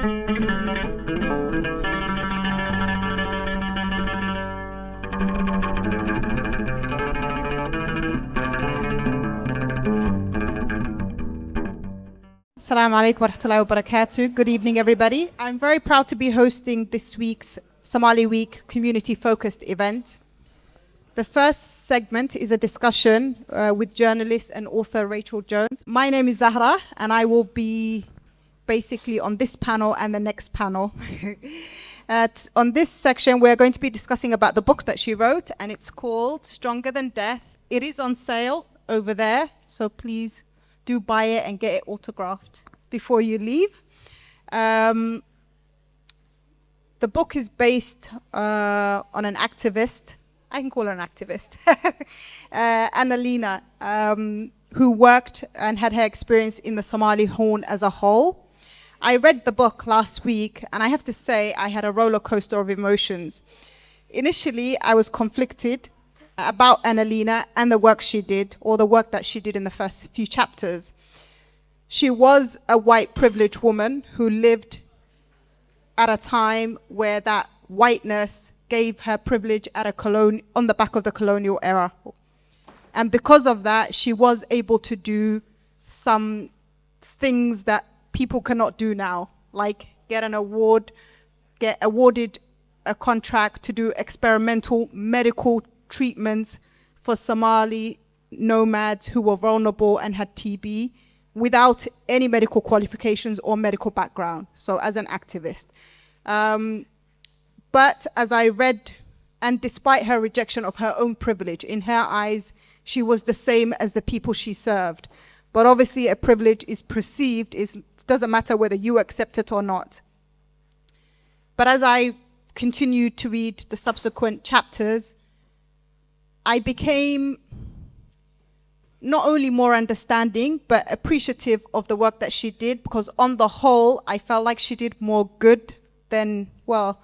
Assalamu alaikum wa rahmatullahi wa barakatuh. Good evening, everybody. I'm very proud to be hosting this week's Somali Week community-focused event. The first segment is a discussion with journalist and author Rachel Jones. My name is Zahra, and I will be basically on this panel and the next panel. On this section, we're going to be discussing about the book that she wrote, and it's called Stronger Than Death. It is on sale over there, so please do buy it and get it autographed before you leave. The book is based on an activist. I can call her an activist, Annalena, who worked and had her experience in the Somali Horn as a whole. I read the book last week, and I have to say I had a roller coaster of emotions. Initially, I was conflicted about Annalena and the work she did, or the work that she did in the first few chapters. She was a white privileged woman who lived at a time where that whiteness gave her privilege at on the back of the colonial era. And because of that, she was able to do some things that people cannot do now, like get awarded a contract to do experimental medical treatments for Somali nomads who were vulnerable and had TB without any medical qualifications or medical background, so as an activist. But as I read, and despite her rejection of her own privilege, in her eyes, she was the same as the people she served. But obviously a privilege is perceived, it doesn't matter whether you accept it or not. But as I continued to read the subsequent chapters, I became not only more understanding, but appreciative of the work that she did, because on the whole, I felt like she did more good than all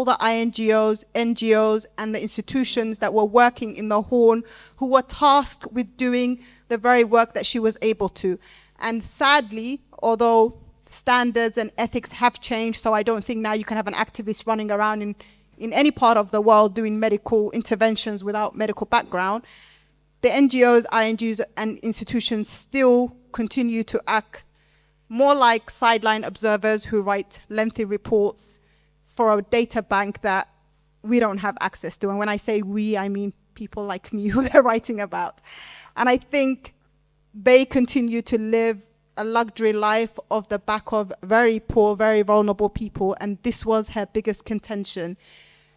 the INGOs, NGOs, and the institutions that were working in the Horn, who were tasked with doing the very work that she was able to. And sadly, although standards and ethics have changed, so I don't think now you can have an activist running around in any part of the world doing medical interventions without medical background, the NGOs, INGOs, and institutions still continue to act more like sideline observers who write lengthy reports for a data bank that we don't have access to. And when I say we, I mean people like me who they're writing about. And I think they continue to live a luxury life off the back of very poor, very vulnerable people, and this was her biggest contention.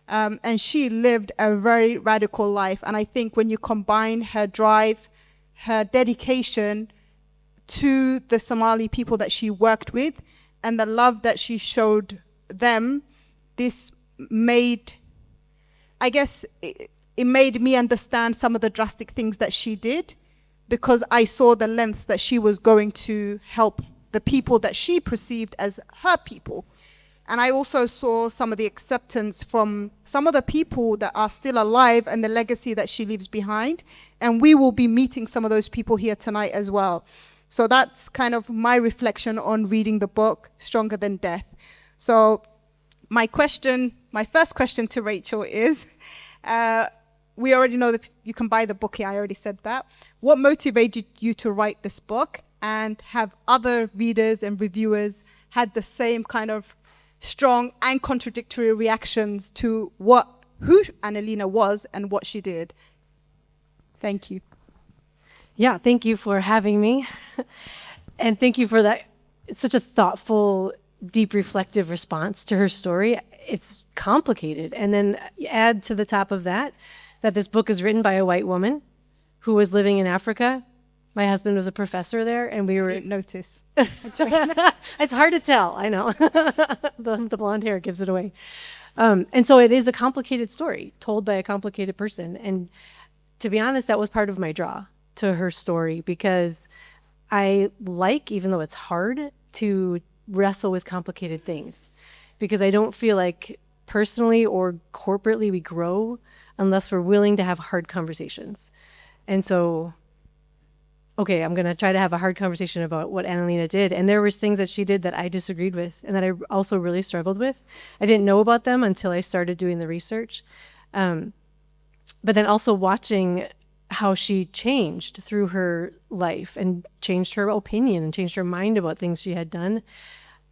And she lived a very radical life, and I think when you combine her drive, her dedication to the Somali people that she worked with, and the love that she showed them, this made, I guess, it made me understand some of the drastic things that she did, because I saw the lengths that she was going to help the people that she perceived as her people. And I also saw some of the acceptance from some of the people that are still alive and the legacy that she leaves behind. And we will be meeting some of those people here tonight as well. So that's kind of my reflection on reading the book, Stronger Than Death. So my first question to Rachel is, we already know that you can buy the book here, I already said that. What motivated you to write this book, and have other readers and reviewers had the same kind of strong and contradictory reactions to who Annalena was and what she did? Thank you. Yeah, thank you for having me. And thank you for that. It's such a thoughtful, deep, reflective response to her story. It's complicated. And then add to the top of that this book is written by a white woman who was living in Africa. My husband was a professor there, and we were... I didn't notice. It's hard to tell, I know. The blonde hair gives it away. And so it is a complicated story told by a complicated person. And to be honest, that was part of my draw to her story, because I like, even though it's hard, to wrestle with complicated things, because I don't feel like personally or corporately we grow unless we're willing to have hard conversations. And so okay, I'm going to try to have a hard conversation about what Annalena did. And there was things that she did that I disagreed with and that I also really struggled with. I didn't know about them until I started doing the research. But then also watching how she changed through her life and changed her opinion and changed her mind about things she had done,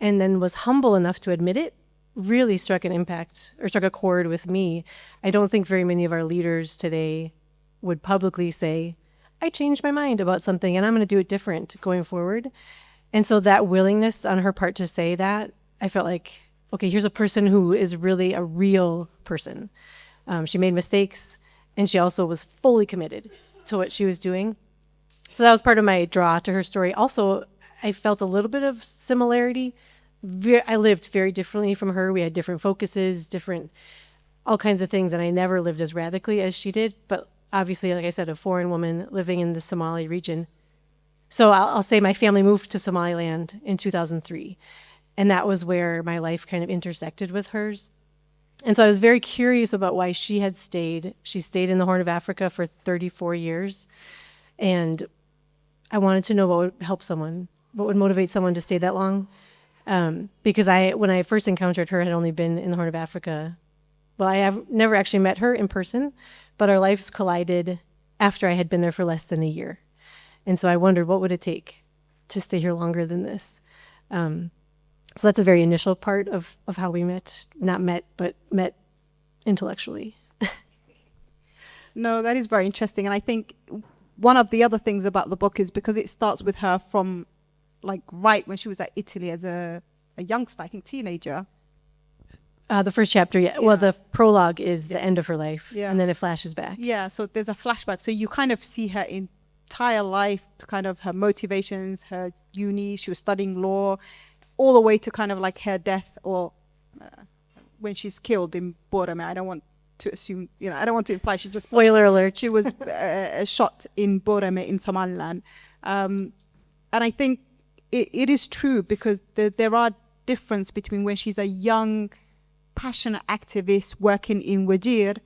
and then was humble enough to admit it, really struck an impact or struck a chord with me. I don't think very many of our leaders today would publicly say, I changed my mind about something and I'm going to do it different going forward. And so that willingness on her part to say that, I felt like, okay, here's a person who is really a real person. She made mistakes, and she also was fully committed to what she was doing. So that was part of my draw to her story. Also, I felt a little bit of similarity. I lived very differently from her. We had different focuses, different, all kinds of things, and I never lived as radically as she did. But obviously, like I said, a foreign woman living in the Somali region. So I'll say my family moved to Somaliland in 2003, and that was where my life kind of intersected with hers. And so I was very curious about why she had stayed. She stayed in the Horn of Africa for 34 years. And I wanted to know what would help someone, what would motivate someone to stay that long. Because when I first encountered her, I had only been in the Horn of Africa. Well, I have never actually met her in person, but our lives collided after I had been there for less than a year. And so I wondered, what would it take to stay here longer than this? So that's a very initial part of how we met. Not met, but met intellectually. No, that is very interesting. And I think one of the other things about the book is because it starts with her from like right when she was at Italy as a youngster, I think teenager. The first chapter, yeah. Well, the prologue is the end of her life, and then it flashes back. Yeah, so there's a flashback. So you kind of see her entire life, kind of her motivations, her uni, she was studying law, all the way to kind of like her death or when she's killed in Borame. I don't want to assume, I don't want to imply she's a spoiler alert. She was shot in Borame in Somaliland. And I think it is true because there are difference between when she's a young, passionate activist working in Wajir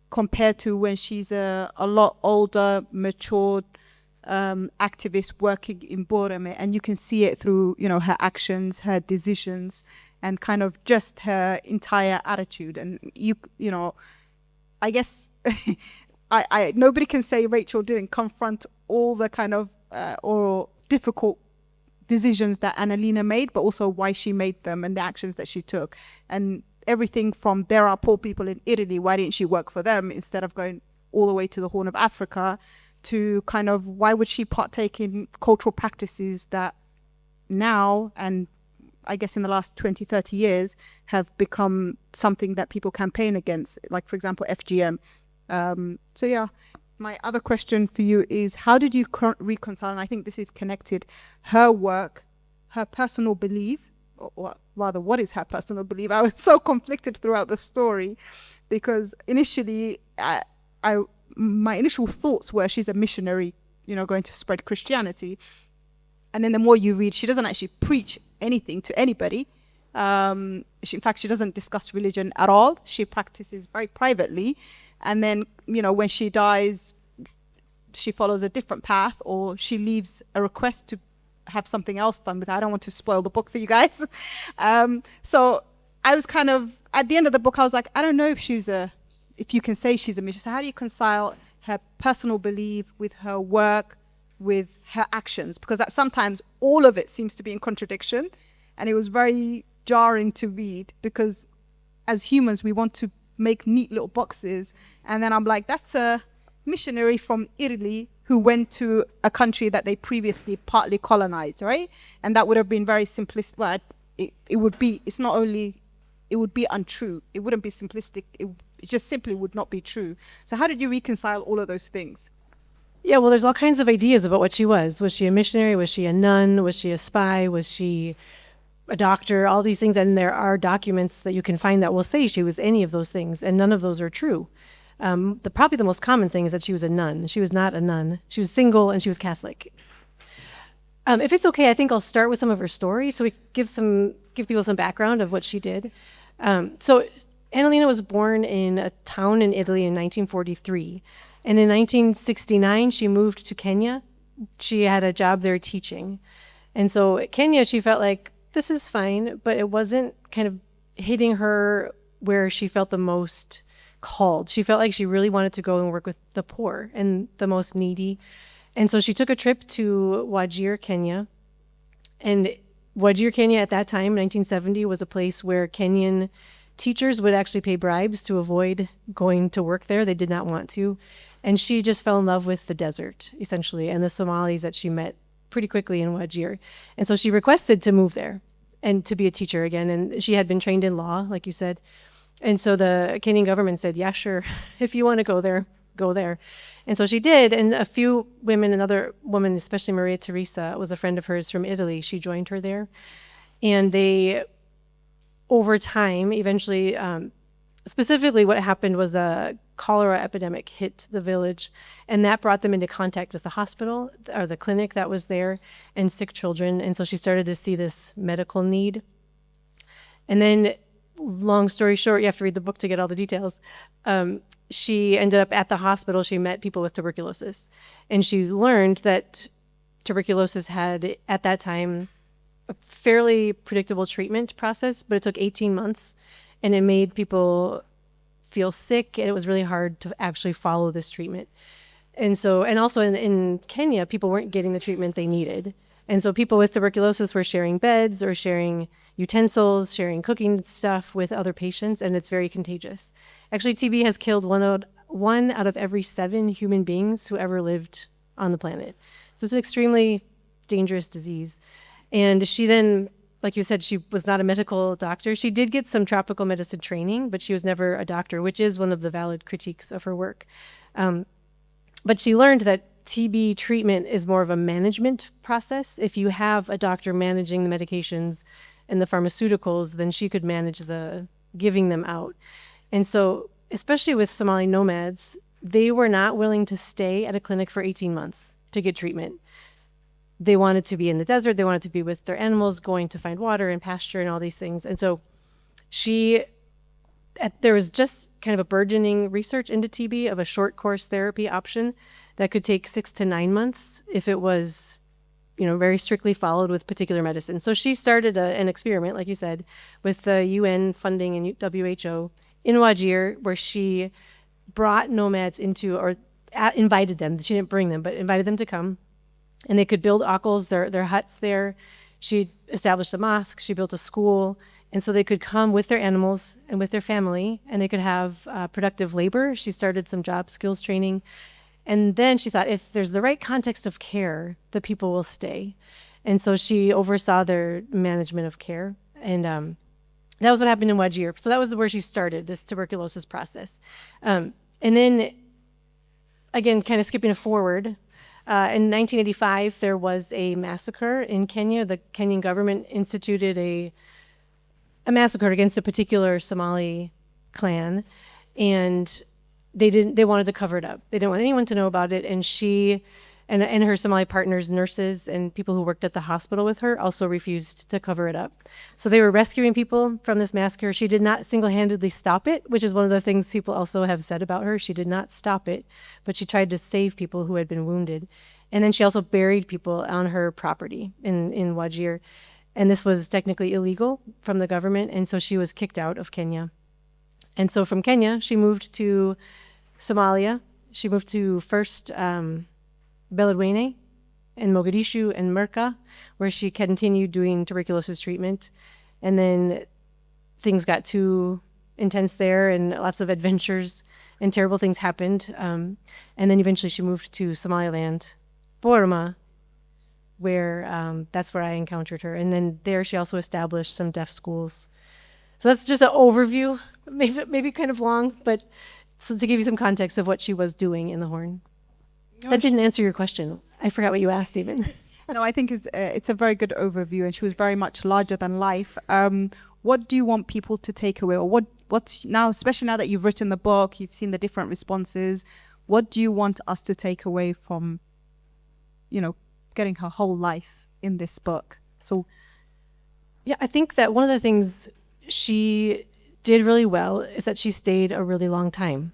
compared to when she's a lot older, matured activist working in Borame, and you can see it through her actions, her decisions, and kind of just her entire attitude. And I guess I nobody can say Rachel didn't confront all the kind of or difficult decisions that Annalena made, but also why she made them and the actions that she took, and everything from there are poor people in Italy, why didn't she work for them instead of going all the way to the Horn of Africa, to kind of why would she partake in cultural practices that now, and I guess in the last 20, 30 years, have become something that people campaign against, like, for example, FGM. So yeah, my other question for you is, how did you reconcile, and I think this is connected, her work, her personal belief, or rather, what is her personal belief? I was so conflicted throughout the story because initially, my initial thoughts were she's a missionary, going to spread Christianity. And then the more you read, she doesn't actually preach anything to anybody. In fact, she doesn't discuss religion at all. She practices very privately. And then, when she dies, she follows a different path, or she leaves a request to have something else done with her. I don't want to spoil the book for you guys. So I was kind of, at the end of the book, I was like, I don't know if you can say she's a missionary. So how do you reconcile her personal belief with her work, with her actions? Because that sometimes all of it seems to be in contradiction. And it was very jarring to read because as humans, we want to make neat little boxes. And then I'm like, that's a missionary from Italy who went to a country that they previously partly colonized, right? And that would have been very simplistic. Well, it would be untrue. It wouldn't be simplistic. It just simply would not be true. So how did you reconcile all of those things? Yeah, well, there's all kinds of ideas about what she was. Was she a missionary? Was she a nun? Was she a spy? Was she a doctor? All these things. And there are documents that you can find that will say she was any of those things, and none of those are true. Probably the most common thing is that she was a nun. She was not a nun. She was single and she was Catholic. If it's okay, I think I'll start with some of her story so we give people some background of what she did. So Annalena was born in a town in Italy in 1943. And in 1969, she moved to Kenya she had a job there teaching. And so Kenya, she felt like this is fine, but it wasn't kind of hitting her where she felt the most called. She felt like she really wanted to go and work with the poor and the most needy. And so she took a trip to Wajir, Kenya. And Wajir, Kenya at that time, 1970, was a place where Kenyan teachers would actually pay bribes to avoid going to work there. They did not want to. And she just fell in love with the desert, essentially, and the Somalis that she met pretty quickly in Wajir. And so she requested to move there and to be a teacher again. And she had been trained in law, like you said. And so the Kenyan government said, yeah, sure, if you want to go there, go there. And so she did. And a few women, another woman, especially Maria Teresa, was a friend of hers from Italy. She joined her there. And they, over time, eventually, specifically what happened was the cholera epidemic hit the village, and that brought them into contact with the hospital or the clinic that was there and sick children. And so she started to see this medical need. And then, long story short, you have to read the book to get all the details. She ended up at the hospital. She met people with tuberculosis, and she learned that tuberculosis had, at that time, a fairly predictable treatment process, but it took 18 months, and it made people feel sick, and it was really hard to actually follow this treatment. And so, and also in Kenya, people weren't getting the treatment they needed. And so people with tuberculosis were sharing beds or sharing utensils, sharing cooking stuff with other patients, and it's very contagious. Actually, TB has killed one out of every 7 human beings who ever lived on the planet. So it's an extremely dangerous disease. And she then, like you said, she was not a medical doctor. She did get some tropical medicine training, but she was never a doctor, which is one of the valid critiques of her work. But she learned that TB treatment is more of a management process. If you have a doctor managing the medications and the pharmaceuticals, then she could manage the giving them out. And so, especially with Somali nomads, they were not willing to stay at a clinic for 18 months to get treatment. They wanted to be in the desert. They wanted to be with their animals, going to find water and pasture and all these things. And so there was just kind of a burgeoning research into TB of a short course therapy option that could take 6 to 9 months if it was, very strictly followed with particular medicine. So she started an experiment, like you said, with the UN funding and WHO in Wajir, where she brought nomads into, or invited them. She didn't bring them, but invited them to come. And they could build akals, their huts there. She established a mosque. She built a school. And so they could come with their animals and with their family, and they could have productive labor. She started some job skills training. And then she thought, if there's the right context of care, the people will stay. And so she oversaw their management of care. And that was what happened in Wajir. So that was where she started this tuberculosis process. And then, again, kind of skipping forward, in 1985, there was a massacre in Kenya. The Kenyan government instituted a massacre against a particular Somali clan, and they wanted to cover it up. They didn't want anyone to know about it, and she and her Somali partners, nurses, and people who worked at the hospital with her also refused to cover it up. So they were rescuing people from this massacre. She did not single-handedly stop it, which is one of the things people also have said about her. She did not stop it, but she tried to save people who had been wounded. And then she also buried people on her property in Wajir. And this was technically illegal from the government, and so she was kicked out of Kenya. And so from Kenya, she moved to Somalia. She moved to first Beledweyne and Mogadishu and Merka, where she continued doing tuberculosis treatment. And then things got too intense there, and lots of adventures and terrible things happened. And then eventually she moved to Somaliland, Borma, where that's where I encountered her. And then there she also established some deaf schools. So that's just an overview, maybe kind of long, but so to give you some context of what she was doing in the Horn. That didn't answer your question. I forgot what you asked even. No, I think it's a very good overview, and she was very much larger than life. What do you want people to take away, or what's now, especially now that you've written the book, you've seen the different responses, what do you want us to take away from, getting her whole life in this book? So, yeah, I think that one of the things she did really well is that she stayed a really long time.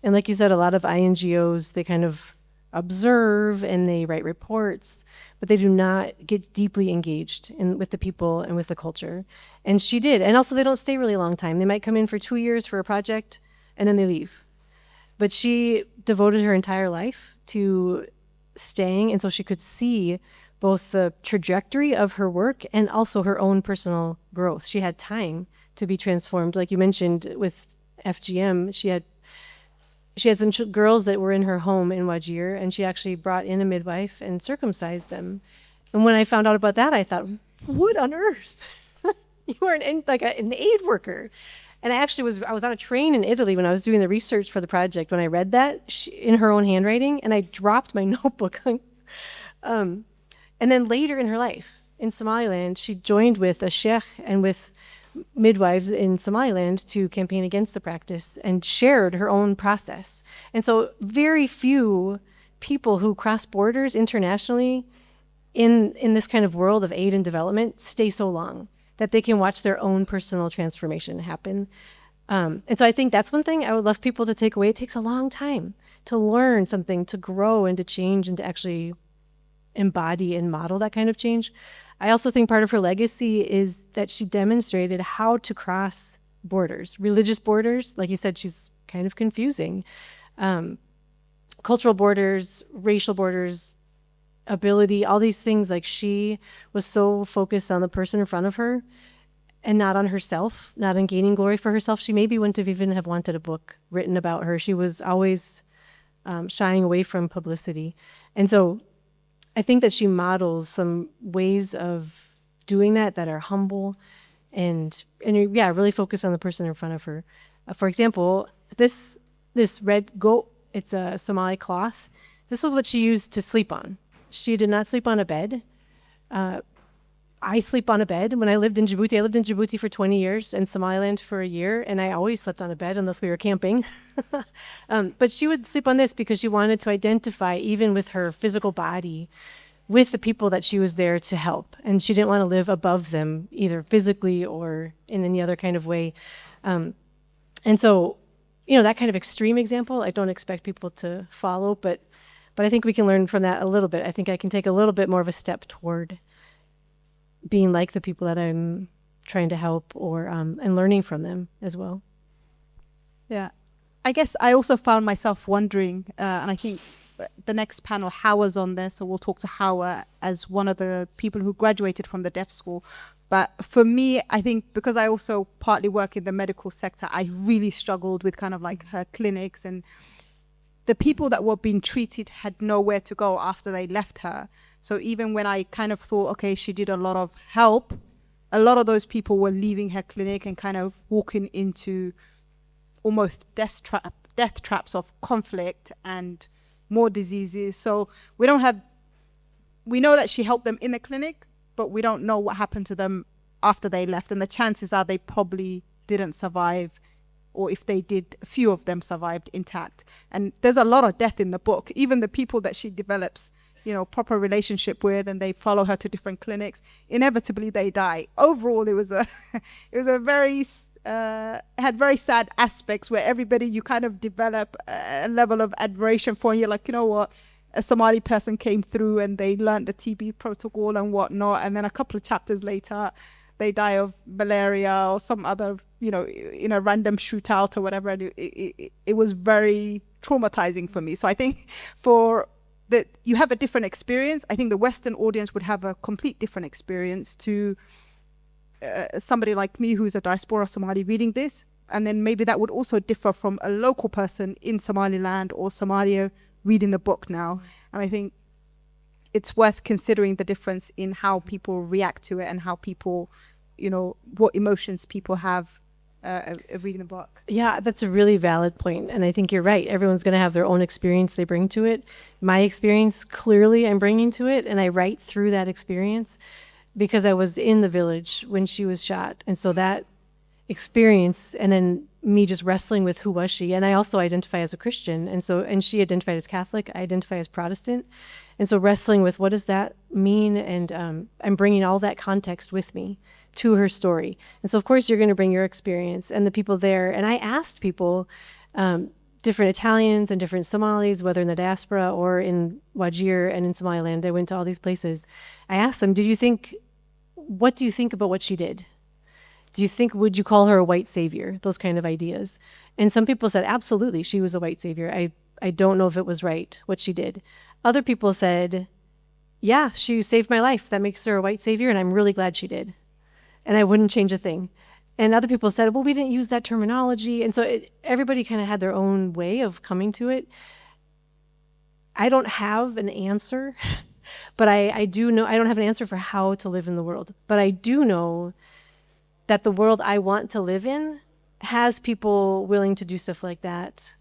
And like you said, a lot of INGOs, they kind of observe and they write reports, but they do not get deeply engaged with the people and with the culture. And she did. And also they don't stay really long time. They might come in for 2 years for a project and then they leave. But she devoted her entire life to staying until she could see both the trajectory of her work and also her own personal growth. She had time to be transformed. Like you mentioned with FGM, she had some girls that were in her home in Wajir, and she actually brought in a midwife and circumcised them. And when I found out about that, I thought, what on earth? You are an aid worker. And I was on a train in Italy when I was doing the research for the project. When I read that in her own handwriting, and I dropped my notebook. And then later in her life, in Somaliland, she joined with a sheikh and with midwives in Somaliland to campaign against the practice and shared her own process. And so very few people who cross borders internationally in this kind of world of aid and development stay so long that they can watch their own personal transformation happen. And so I think that's one thing I would love people to take away. It takes a long time to learn something, to grow and to change and to actually embody and model that kind of change. I also think part of her legacy is that she demonstrated how to cross borders, religious borders. Like you said, she's kind of confusing. Cultural borders, racial borders, ability, all these things. Like she was so focused on the person in front of her and not on herself, not on gaining glory for herself. She maybe wouldn't have even have wanted a book written about her. She was always shying away from publicity. And so I think that she models some ways of doing that are humble and really focused on the person in front of her. For example, this red goat, it's a Somali cloth. This was what she used to sleep on. She did not sleep on a bed. I sleep on a bed. When I lived in Djibouti for 20 years and Somaliland for a year, and I always slept on a bed unless we were camping. But she would sleep on this because she wanted to identify, even with her physical body, with the people that she was there to help. And she didn't want to live above them, either physically or in any other kind of way. And so, that kind of extreme example, I don't expect people to follow, but I think we can learn from that a little bit. I think I can take a little bit more of a step toward being like the people that I'm trying to help, or and learning from them as well. Yeah, I guess I also found myself wondering, and I think the next panel, Hawa's on there, so we'll talk to Hawa as one of the people who graduated from the deaf school. But for me, I think because I also partly work in the medical sector, I really struggled with kind of like her clinics, and the people that were being treated had nowhere to go after they left her. So even when I kind of thought, okay, she did a lot of help, a lot of those people were leaving her clinic and kind of walking into almost death traps of conflict and more diseases. So we know that she helped them in the clinic, but we don't know what happened to them after they left. And the chances are they probably didn't survive, or if they did, a few of them survived intact. And there's a lot of death in the book. Even the people that she develops proper relationship with, and they follow her to different clinics, inevitably they die. Overall, it was a very had very sad aspects where everybody, you kind of develop a level of admiration for, and you're like, what, a Somali person came through and they learned the TB protocol and whatnot, and then a couple of chapters later they die of malaria or some other, in a random shootout or whatever. And it was very traumatizing for me. So I think that you have a different experience. I think the Western audience would have a complete different experience to somebody like me who's a diaspora Somali reading this. And then maybe that would also differ from a local person in Somaliland or Somalia reading the book now. And I think it's worth considering the difference in how people react to it and how people, what emotions people have reading the book. Yeah, that's a really valid point. And I think you're right. Everyone's going to have their own experience they bring to it. My experience, clearly I'm bringing to it, and I write through that experience because I was in the village when she was shot. And so that experience, and then me just wrestling with who was she. And I also identify as a Christian. And she identified as Catholic. I identify as Protestant. And so wrestling with what does that mean? And I'm bringing all that context with me to her story. And so of course you're going to bring your experience and the people there. And I asked people different Italians and different Somalis, whether in the diaspora or in Wajir and in Somaliland. I went to all these places. I asked them, what do you think about what she did? Would you call her a white savior? Those kind of ideas. And some people said, absolutely, she was a white savior. I don't know if it was right, what she did. Other people said, yeah, she saved my life. That makes her a white savior, and I'm really glad she did. And I wouldn't change a thing. And other people said, well, we didn't use that terminology. And so everybody kind of had their own way of coming to it. I don't have an answer, but I do know, I don't have an answer for how to live in the world. But I do know that the world I want to live in has people willing to do stuff like that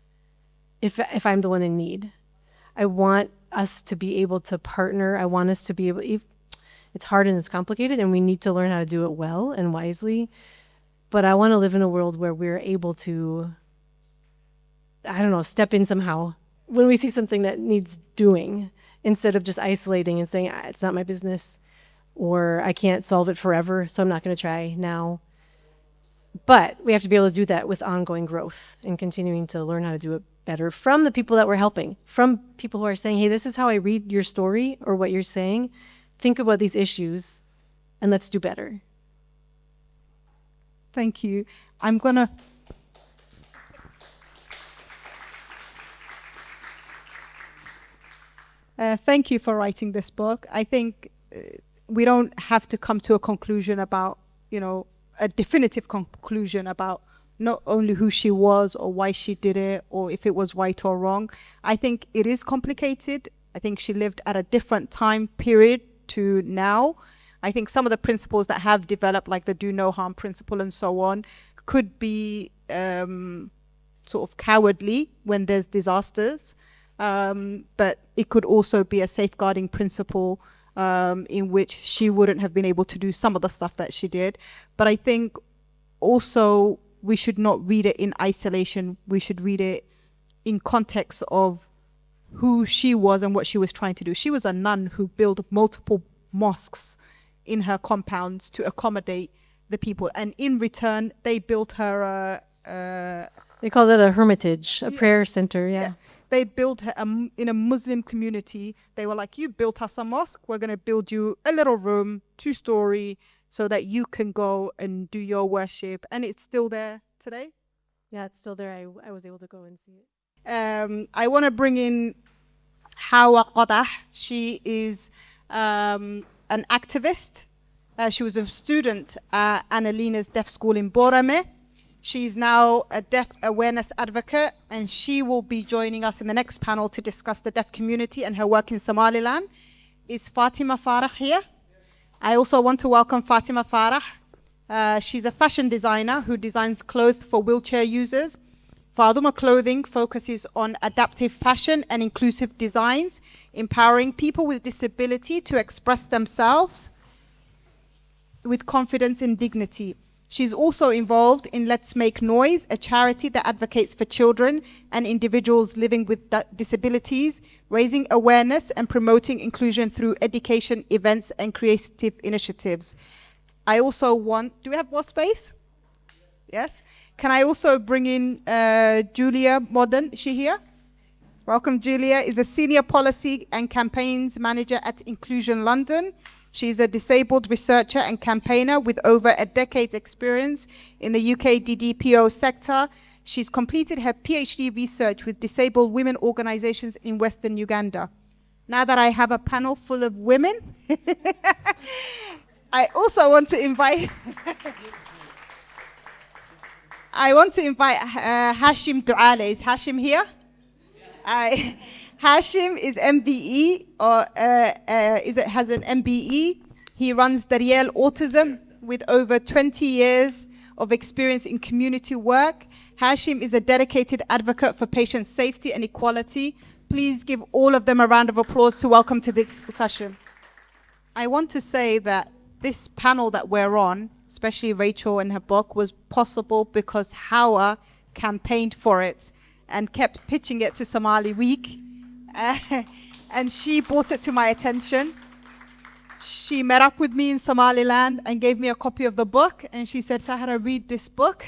if I'm the one in need. I want us to be able to partner. I want us to be able, it's hard and it's complicated, and we need to learn how to do it well and wisely. But I want to live in a world where we're able to, step in somehow when we see something that needs doing, instead of just isolating and saying, it's not my business, or I can't solve it forever, so I'm not going to try now. But we have to be able to do that with ongoing growth and continuing to learn how to do it better from the people that we're helping, from people who are saying, hey, this is how I read your story or what you're saying. Think about these issues and let's do better. Thank you. I'm going to... thank you for writing this book. I think we don't have to come to a conclusion about, a definitive conclusion about not only who she was or why she did it or if it was right or wrong. I think it is complicated. I think she lived at a different time period to now. I think some of the principles that have developed, like the do no harm principle and so on, could be sort of cowardly when there's disasters. But it could also be a safeguarding principle in which she wouldn't have been able to do some of the stuff that she did. But I think also we should not read it in isolation. We should read it in context of who she was and what she was trying to do. She was a nun who built multiple mosques in her compounds to accommodate the people. And in return, they built her they call it a hermitage, a prayer center, yeah. They built her in a Muslim community. They were like, you built us a mosque, we're going to build you a little room, 2-story, so that you can go and do your worship. And it's still there today. Yeah, it's still there. I was able to go and see it. I want to bring in Hawa Qadah. She is an activist. She was a student at Annalena's deaf school in Borame. She's now a deaf awareness advocate, and she will be joining us in the next panel to discuss the deaf community and her work in Somaliland. Is Fatima Farah here? I also want to welcome Fatima Farah. She's a fashion designer who designs clothes for wheelchair users. Faduma Clothing focuses on adaptive fashion and inclusive designs, empowering people with disability to express themselves with confidence and dignity. She's also involved in Let's Make Noise, a charity that advocates for children and individuals living with disabilities, raising awareness and promoting inclusion through education, events, and creative initiatives. I also want, do we have more space? Yes. Can I also bring in Julia Modern? Is she here? Welcome, Julia is a senior policy and campaigns manager at Inclusion London. She's a disabled researcher and campaigner with over a decade's experience in the UK DDPO sector. She's completed her PhD research with disabled women organizations in Western Uganda. Now that I have a panel full of women, I also want to invite Hashim Duale. Is Hashim here? Yes. Hashim is MBE, or has an MBE. He runs Dariel Autism with over 20 years of experience in community work. Hashim is a dedicated advocate for patient safety and equality. Please give all of them a round of applause to welcome to this discussion. I want to say that this panel that we're on, especially Rachel and her book, was possible because Hawa campaigned for it and kept pitching it to Somali Week. And she brought it to my attention. She met up with me in Somaliland and gave me a copy of the book. And she said, Sahara, read this book.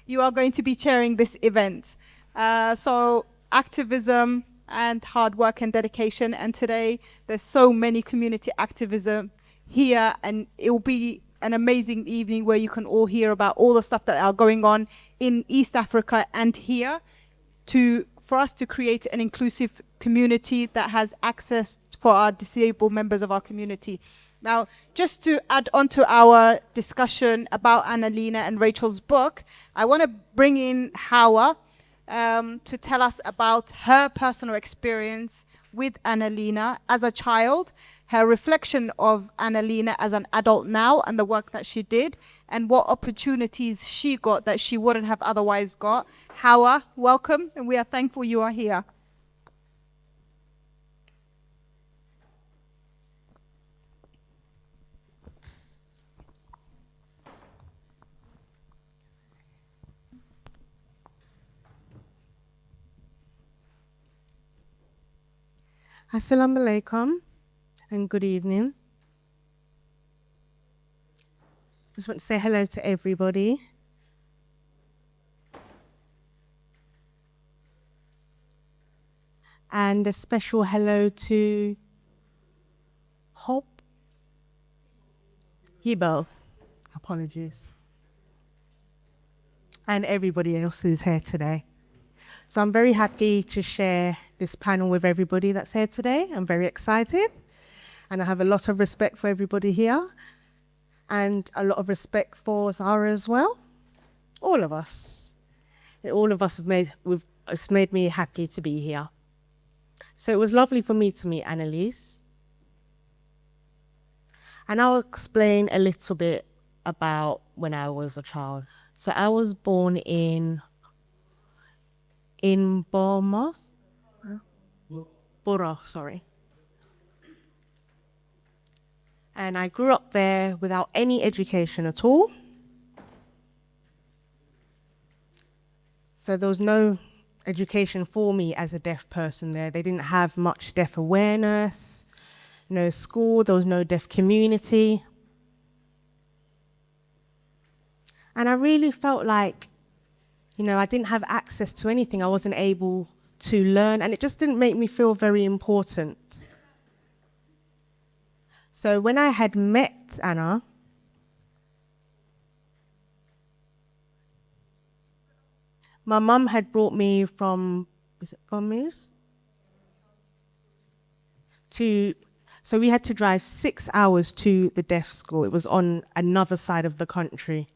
You are going to be chairing this event. So activism and hard work and dedication. And today there's so many community activism here, and it will be an amazing evening where you can all hear about all the stuff that are going on in East Africa and here for us to create an inclusive community that has access for our disabled members of our community. Now, just to add on to our discussion about Annalena and Rachel's book, I want to bring in Hawa to tell us about her personal experience with Annalena as a child, her reflection of Annalena as an adult now and the work that she did, and what opportunities she got that she wouldn't have otherwise got. Hawa, welcome, and we are thankful you are here. Assalamu alaikum and good evening. Just want to say hello to everybody. And a special hello to Hope. You both. Apologies. And everybody else who's here today. So I'm very happy to share this panel with everybody that's here today. I'm very excited. And I have a lot of respect for everybody here. And a lot of respect for Zara as well. All of us. All of us it's made me happy to be here. So it was lovely for me to meet Annalise. And I'll explain a little bit about when I was a child. So I was born in Bournemouth. Borough, sorry. And I grew up there without any education at all. So there was no education for me as a deaf person there. They didn't have much deaf awareness, no school, there was no deaf community. And I really felt like, I didn't have access to anything. I wasn't able to learn, and it just didn't make me feel very important. So when I had met Anna, my mum had brought me from, is it Gomez? So we had to drive 6 hours to the deaf school. It was on another side of the country.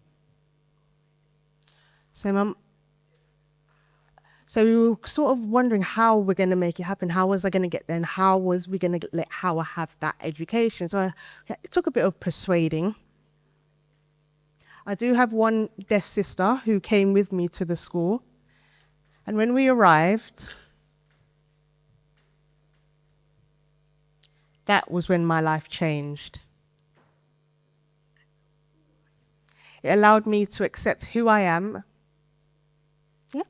So we were sort of wondering how we're going to make it happen. How was I going to get there? And how was we going to let Hawa have that education? So it took a bit of persuading. I do have one deaf sister who came with me to the school. And when we arrived, that was when my life changed. It allowed me to accept who I am. Yeah.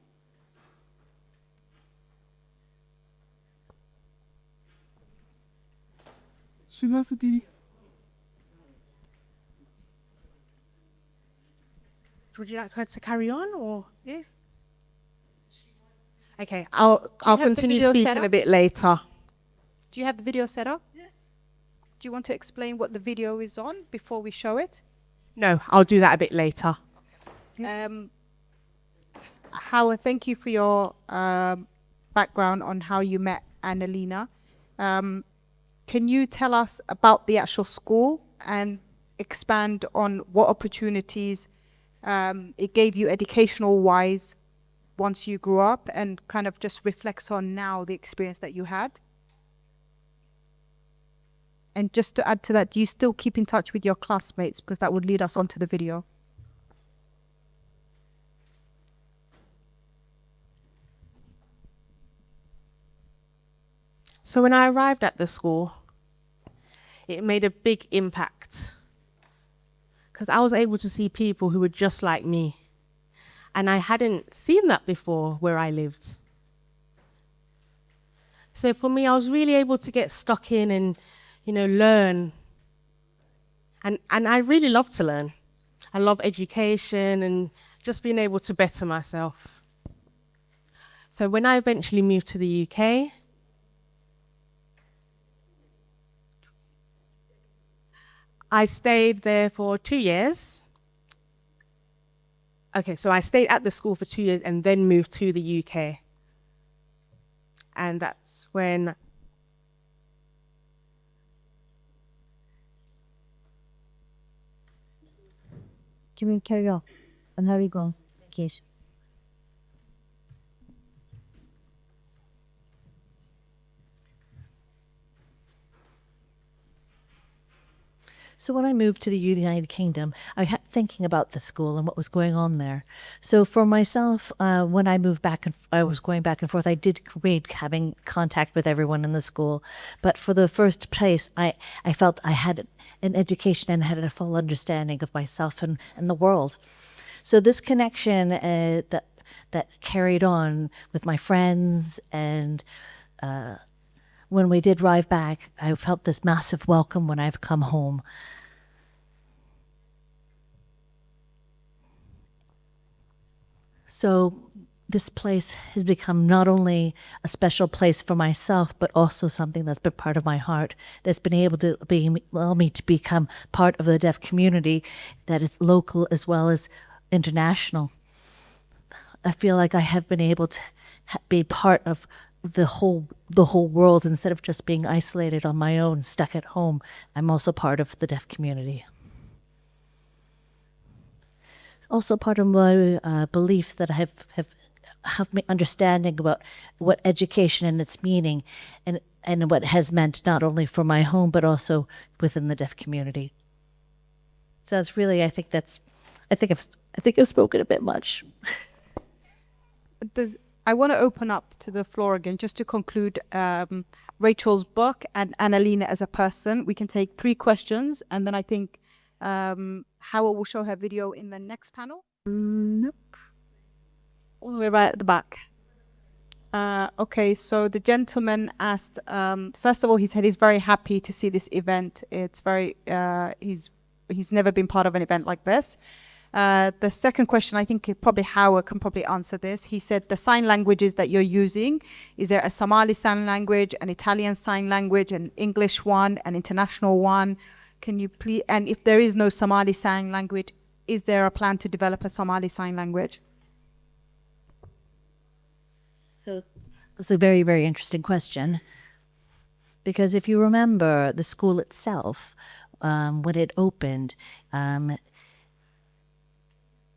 Would you like her to carry on, or yeah? Okay, I'll continue speaking a bit later. Do you have the video set up? Yes. Do you want to explain what the video is on before we show it? No, I'll do that a bit later. Howard, thank you for your background on how you met Annalena. Can you tell us about the actual school and expand on what opportunities it gave you educational-wise once you grew up, and kind of just reflects on now the experience that you had? And just to add to that, do you still keep in touch with your classmates? Because that would lead us onto the video. So when I arrived at the school, it made a big impact because I was able to see people who were just like me. And I hadn't seen that before where I lived. So for me, I was really able to get stuck in and, learn. And I really love to learn. I love education and just being able to better myself. So when I eventually moved to the UK, I stayed there for 2 years. Okay, so I stayed at the school for 2 years and then moved to the UK. And that's when Can we carry on? And how are we going? Yes. So when I moved to the United Kingdom, I kept thinking about the school and what was going on there. So for myself, when I moved back and I was going back and forth, I did create having contact with everyone in the school. But for the first place, I felt I had an education and had a full understanding of myself and the world. So this connection that carried on with my friends, and when we did arrive back, I felt this massive welcome when I've come home. So this place has become not only a special place for myself, but also something that's been part of my heart, that's been able to allow me to become part of the deaf community that is local as well as international. I feel like I have been able to be part of the whole world instead of just being isolated on my own, stuck at home. I'm also part of the deaf community. Also part of my beliefs that I have my understanding about what education and its meaning and what it has meant not only for my home but also within the deaf community. So it's really, I think I've spoken a bit much. I want to open up to the floor again, just to conclude Rachel's book and Annalena as a person. We can take 3 questions, and then I think Howard will show her video in the next panel. nope. We're right at the back. Okay, so the gentleman asked, first of all, he said he's very happy to see this event. It's very, he's never been part of an event like this. The second question, I think probably Howard can probably answer this. He said the sign languages that you're using, is there a Somali sign language, an Italian sign language, an English one, an international one? Can you please, and if there is no Somali sign language, is there a plan to develop a Somali sign language? So that's a very, very interesting question. Because if you remember the school itself, when it opened,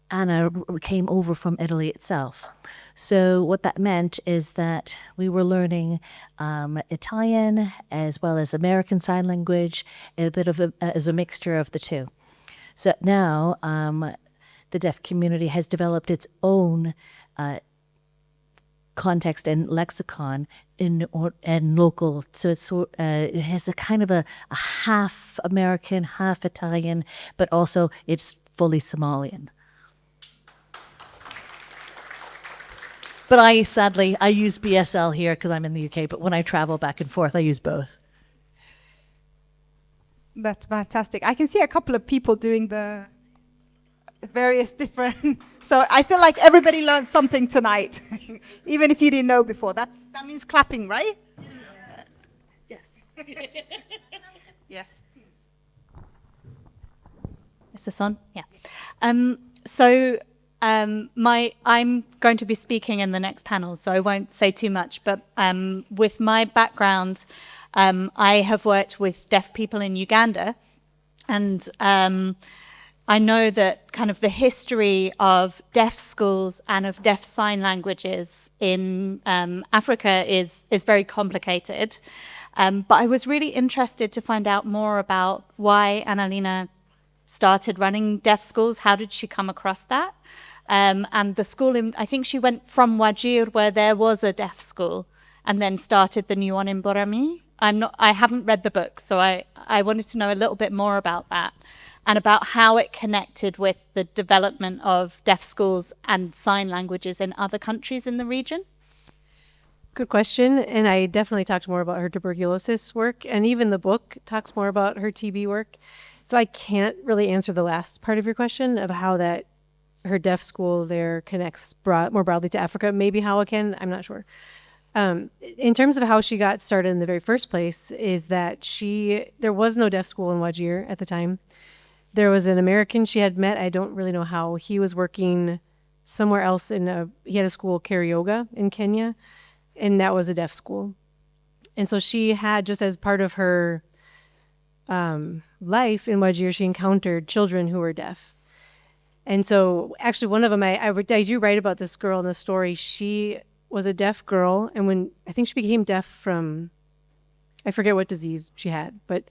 Anna came over from Italy itself. So what that meant is that we were learning Italian as well as American Sign Language, a bit of as a mixture of the two. So now the deaf community has developed its own context and lexicon and local. So it has a kind of a half American, half Italian, but also it's fully Somalian. But I use BSL here because I'm in the UK, but when I travel back and forth, I use both. That's fantastic. I can see a couple of people doing the various different, so I feel like everybody learned something tonight, even if you didn't know before. That means clapping, right? Yes. Yes. Is this on? Yeah. I'm going to be speaking in the next panel, so I won't say too much. But with my background, I have worked with deaf people in Uganda, and I know that kind of the history of deaf schools and of deaf sign languages in Africa is very complicated. But I was really interested to find out more about why Annalena started running deaf schools. How did she come across that? And the school, I think she went from Wajir, where there was a deaf school, and then started the new one in Borami. I haven't read the book, so I wanted to know a little bit more about that and about how it connected with the development of deaf schools and sign languages in other countries in the region. Good question. And I definitely talked more about her tuberculosis work, and even the book talks more about her TB work. So I can't really answer the last part of your question of how that her deaf school there connects more broadly to Africa. Maybe Hawakan, I'm not sure. In terms of how she got started in the very first place is that there was no deaf school in Wajir at the time. There was an American she had met. I don't really know how. He was working somewhere else he had a school, Karioga, in Kenya, and that was a deaf school. And so she had, just as part of her life in Wajir, she encountered children who were deaf. And so actually one of them, I do write about this girl in the story. She was a deaf girl, and I think she became deaf from, I forget what disease she had, but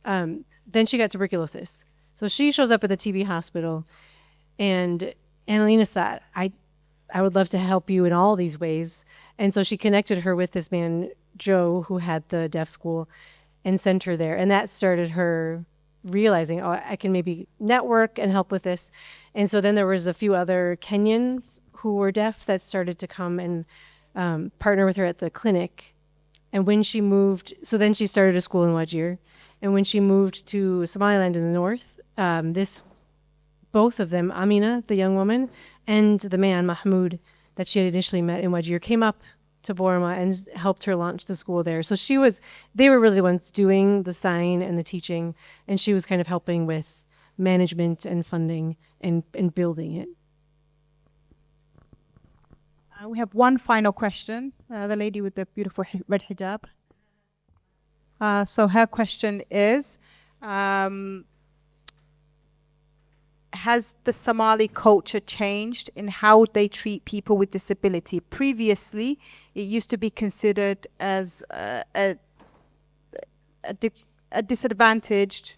then she got tuberculosis. So she shows up at the TB hospital, and Annalena thought, I would love to help you in all these ways. And so she connected her with this man, Joe, who had the deaf school, and sent her there. And that started her realizing, oh, I can maybe network and help with this. And so then there was a few other Kenyans who were deaf that started to come and partner with her at the clinic. And when she moved, so then she started a school in Wajir. And when she moved to Somaliland in the north, both of them, Amina, the young woman, and the man, Mahmoud, that she had initially met in Wajir, came up to Borma and helped her launch the school there. So they were really the ones doing the sign and the teaching, and she was kind of helping with management and funding and building it. We have one final question, the lady with the beautiful red hijab. So her question is, has the Somali culture changed in how they treat people with disability? Previously, it used to be considered as a disadvantaged,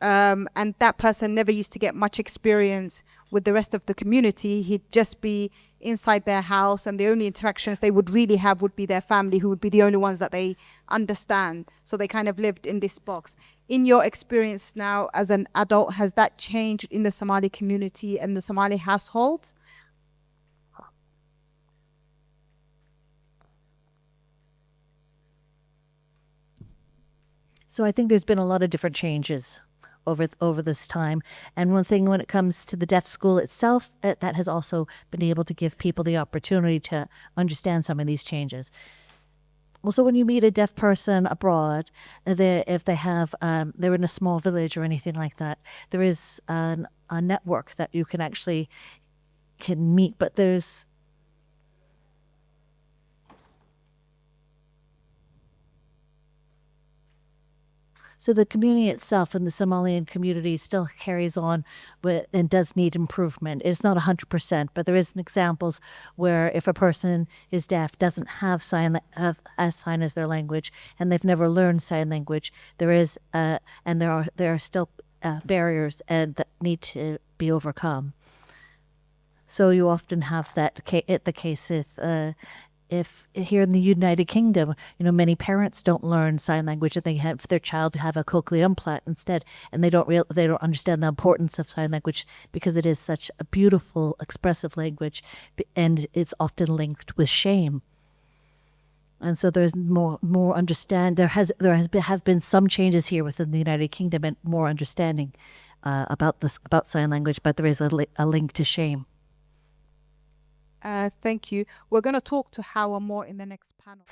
and that person never used to get much experience with the rest of the community. He'd just be inside their house, and the only interactions they would really have would be their family, who would be the only ones that they understand. So they kind of lived in this box. In your experience now as an adult, has that changed in the Somali community and the Somali household? So I think there's been a lot of different changes over this time. And one thing when it comes to the deaf school itself, that has also been able to give people the opportunity to understand some of these changes. Also, when you meet a deaf person abroad, if they have, they're in a small village or anything like that, there is a network that you can meet, but there's so the community itself and the Somalian community still carries on and does need improvement. It's not 100%, but there is examples where if a person is deaf, doesn't have sign as their language, and they've never learned sign language, there are still barriers that need to be overcome. So you often have the case with if here in the United Kingdom, many parents don't learn sign language, and they have their child have a cochlear implant instead, and they don't understand the importance of sign language because it is such a beautiful, expressive language, and it's often linked with shame. And so there's more understand. There have been some changes here within the United Kingdom and more understanding about sign language, but there is a link to shame. Thank you. We're going to talk to Hawa more in the next panel.